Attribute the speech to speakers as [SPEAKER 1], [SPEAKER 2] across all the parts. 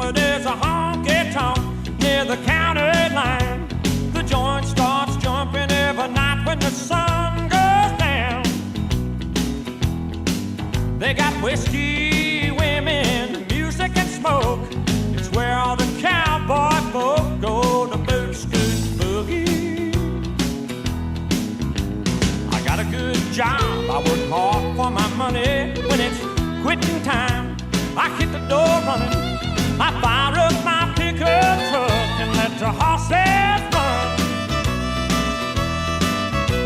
[SPEAKER 1] it is a honky tonk near the county line. The joint starts jumping every night when the sun goes down. They got whiskey, women, music and smoke. It's where all the cowboy folk go to boot, scoot, boogie. I got a good job, I work hard for my money. When it's quitting time, I hit the door running. I fire up my pickup truck and let the horses run.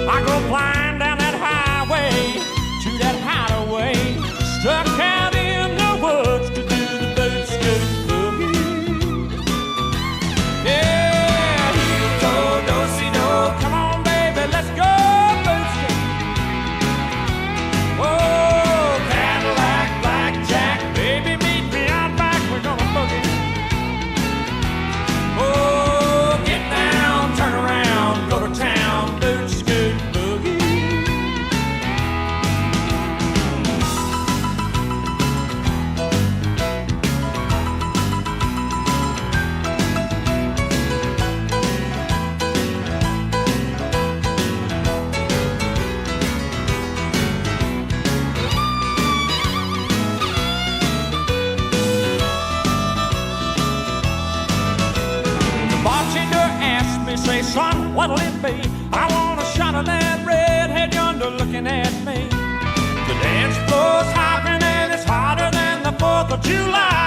[SPEAKER 1] I go flying down that highway to that hideaway, stuck out in the woods to do the boot, scoot, boogie. Yeah, heel toe, do-si-do, come on baby, let's go boot scoot. Oh, Cadillac, blackjack, baby meet me out back, we're gonna boogie. Oh, get down, turn around, go to town, boot scoot, boogie. The bartender asked me, say, son, what'll it be? I want a shot of that redhead yonder looking at me. The dance floor's hopping and it's hotter than the 4th of July.